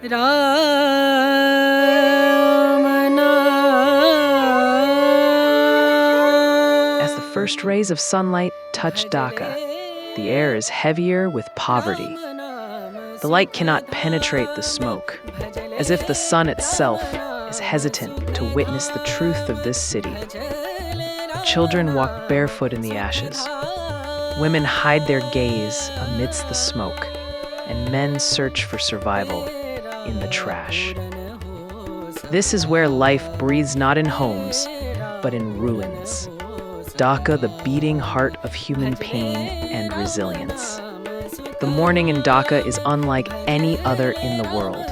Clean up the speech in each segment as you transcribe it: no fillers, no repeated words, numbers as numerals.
As the first rays of sunlight touch Dhaka, the air is heavier with poverty. The light cannot penetrate the smoke, as if the sun itself is hesitant to witness the truth of this city. Children walk barefoot in the ashes. Women hide their gaze amidst the smoke, and men search for survival in the trash. This is where life breathes not in homes, but in ruins. Dhaka, the beating heart of human pain and resilience. The morning in Dhaka is unlike any other in the world.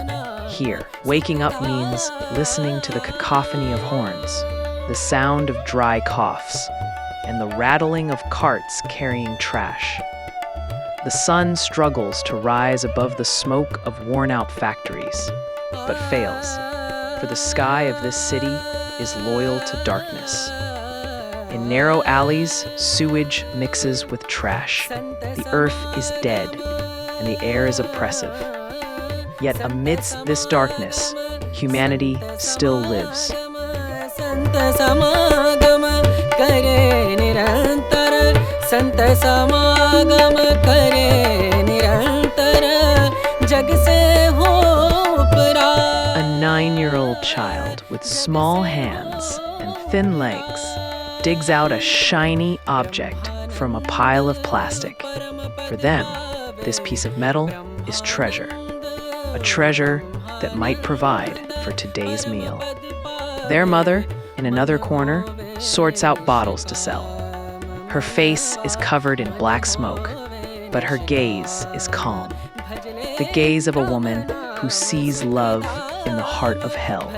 Here, waking up means listening to the cacophony of horns, the sound of dry coughs, and the rattling of carts carrying trash. The sun struggles to rise above the smoke of worn-out factories, but fails, for the sky of this city is loyal to darkness. In narrow alleys, sewage mixes with trash. The earth is dead, and the air is oppressive. Yet amidst this darkness, humanity still lives. A 9-year-old child with small hands and thin legs digs out a shiny object from a pile of plastic. For them, this piece of metal is treasure. A treasure that might provide for today's meal. Their mother, in another corner, sorts out bottles to sell. Her face is covered in black smoke, but her gaze is calm. The gaze of a woman who sees love in the heart of hell.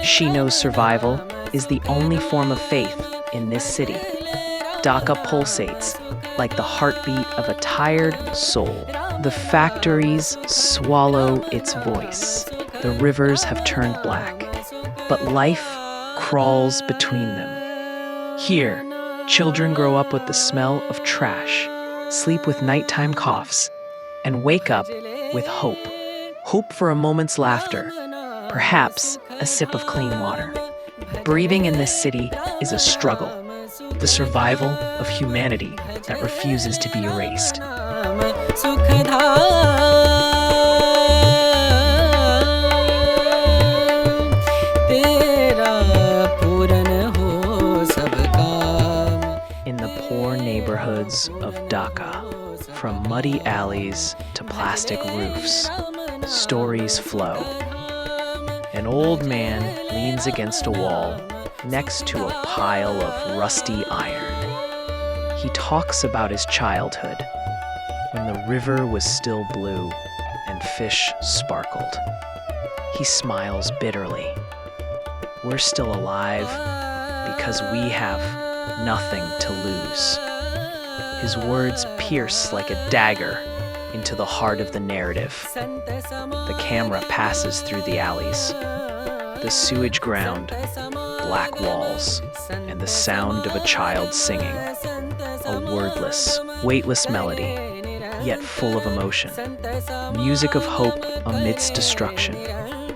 She knows survival is the only form of faith in this city. Dhaka pulsates like the heartbeat of a tired soul. The factories swallow its voice. The rivers have turned black, but life crawls between them. Here, children grow up with the smell of trash, sleep with nighttime coughs, and wake up with hope. Hope for a moment's laughter, perhaps a sip of clean water. Breathing in this city is a struggle, the survival of humanity that refuses to be erased. In the poor neighborhoods of Dhaka, from muddy alleys to plastic roofs, stories flow. An old man leans against a wall next to a pile of rusty iron. He talks about his childhood, when the river was still blue and fish sparkled. He smiles bitterly. We're still alive because we have nothing to lose. His words pierce like a dagger into the heart of the narrative. The camera passes through the alleys, the sewage ground, black walls, and the sound of a child singing. A wordless, weightless melody, yet full of emotion. Music of hope amidst destruction.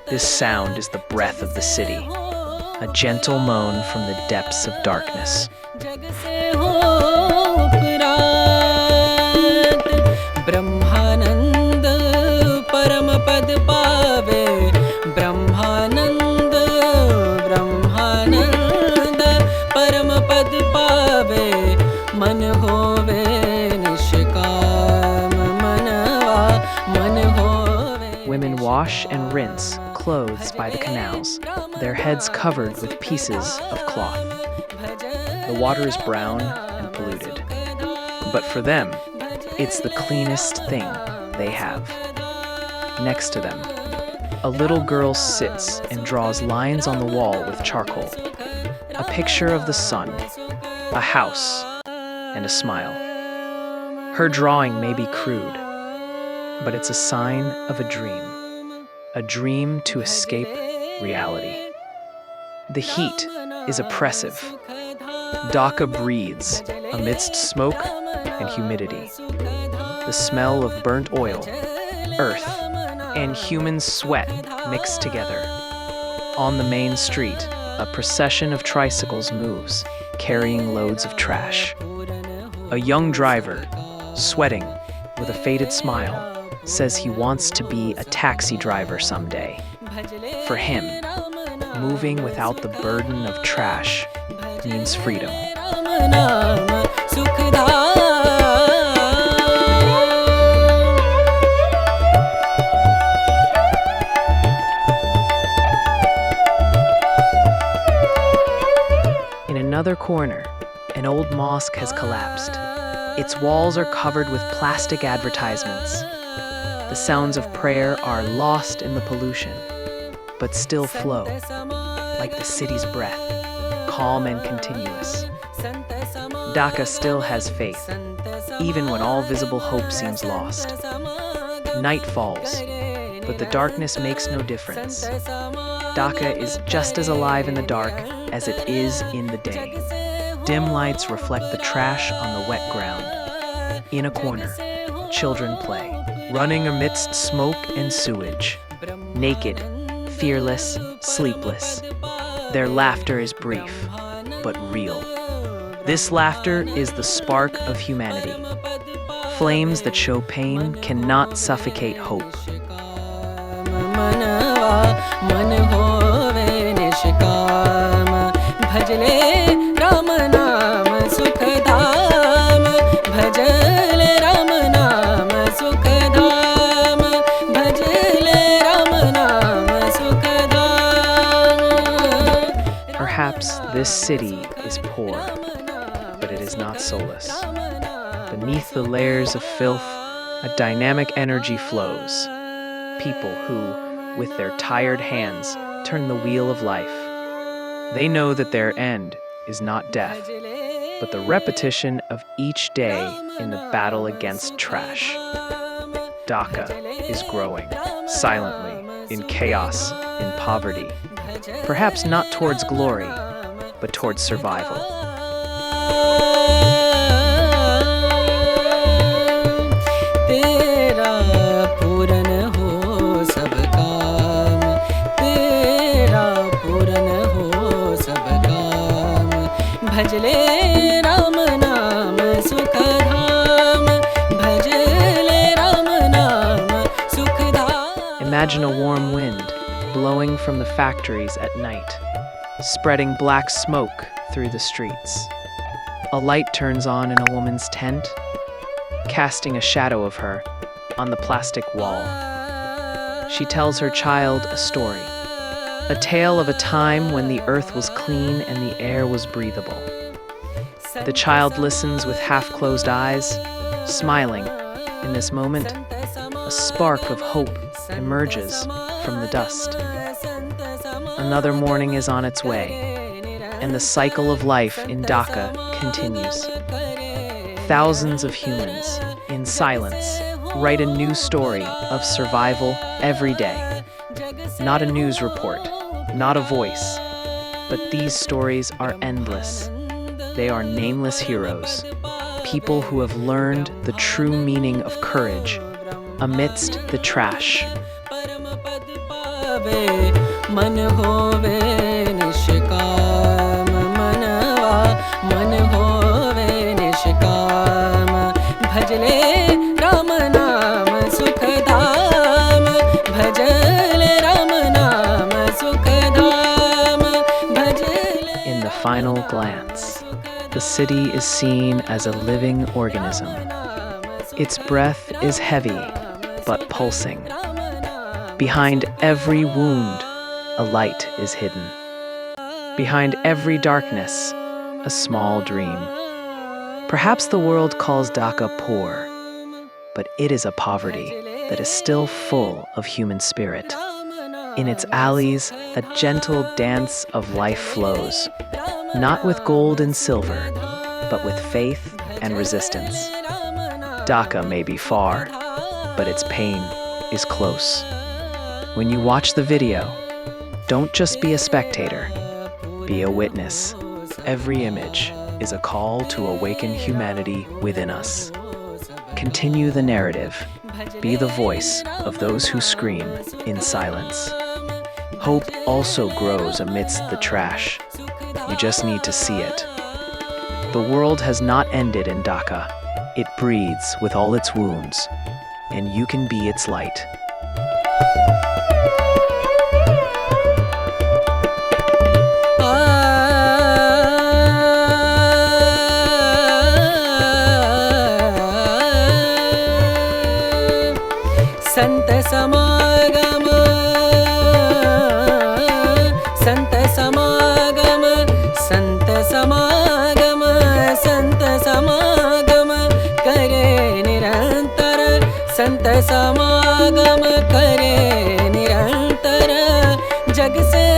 This sound is the breath of the city, a gentle moan from the depths of darkness. Women wash and rinse clothes by the canals, their heads covered with pieces of cloth. The water is brown and polluted, but for them, it's the cleanest thing they have. Next to them, a little girl sits and draws lines on the wall with charcoal. A picture of the sun, a house, and a smile. Her drawing may be crude, but it's a sign of a dream to escape reality. The heat is oppressive. Dhaka breathes amidst smoke and humidity. The smell of burnt oil, earth, and human sweat mixed together. On the main street, a procession of tricycles moves, carrying loads of trash. A young driver, sweating with a faded smile, says he wants to be a taxi driver someday. For him, moving without the burden of trash means freedom. In another corner, an old mosque has collapsed. Its walls are covered with plastic advertisements. The sounds of prayer are lost in the pollution, but still flow, like the city's breath, calm and continuous. Dhaka still has faith, even when all visible hope seems lost. Night falls, but the darkness makes no difference. Dhaka is just as alive in the dark as it is in the day. Dim lights reflect the trash on the wet ground. In a corner, children play, running amidst smoke and sewage. Naked, fearless, sleepless. Their laughter is brief, but real. This laughter is the spark of humanity. Flames that show pain cannot suffocate hope. Perhaps this city is poor, but it is not soulless. Beneath the layers of filth, a dynamic energy flows. People who, with their tired hands, turn the wheel of life. They know that their end is not death, but the repetition of each day in the battle against trash. Dhaka is growing, silently, in chaos, in poverty. Perhaps not towards glory, but towards survival. Imagine a warm wind blowing from the factories at night, spreading black smoke through the streets. A light turns on in a woman's tent, casting a shadow of her on the plastic wall. She tells her child a story, a tale of a time when the earth was clean and the air was breathable. The child listens with half-closed eyes, smiling. In this moment, a spark of hope emerges from the dust. Another morning is on its way, and the cycle of life in Dhaka continues. Thousands of humans, in silence, write a new story of survival every day. Not a news report, not a voice, but these stories are endless. They are nameless heroes, people who have learned the true meaning of courage amidst the trash. In the final glance, the city is seen as a living organism. Its breath is heavy, but pulsing. Behind every wound, a light is hidden. Behind every darkness, a small dream. Perhaps the world calls Dhaka poor, but it is a poverty that is still full of human spirit. In its alleys, a gentle dance of life flows, not with gold and silver, but with faith and resistance. Dhaka may be far, but its pain is close. When you watch the video, don't just be a spectator, be a witness. Every image is a call to awaken humanity within us. Continue the narrative, Be the voice of those who scream in silence. Hope also grows amidst the trash. You just need to see it. The world has not ended in Dhaka. It breathes with all its wounds, and you can be its light. संत समागम संत समागम संत समागम संत समागम करे निरंतर संत समागम करे निरंतर जग से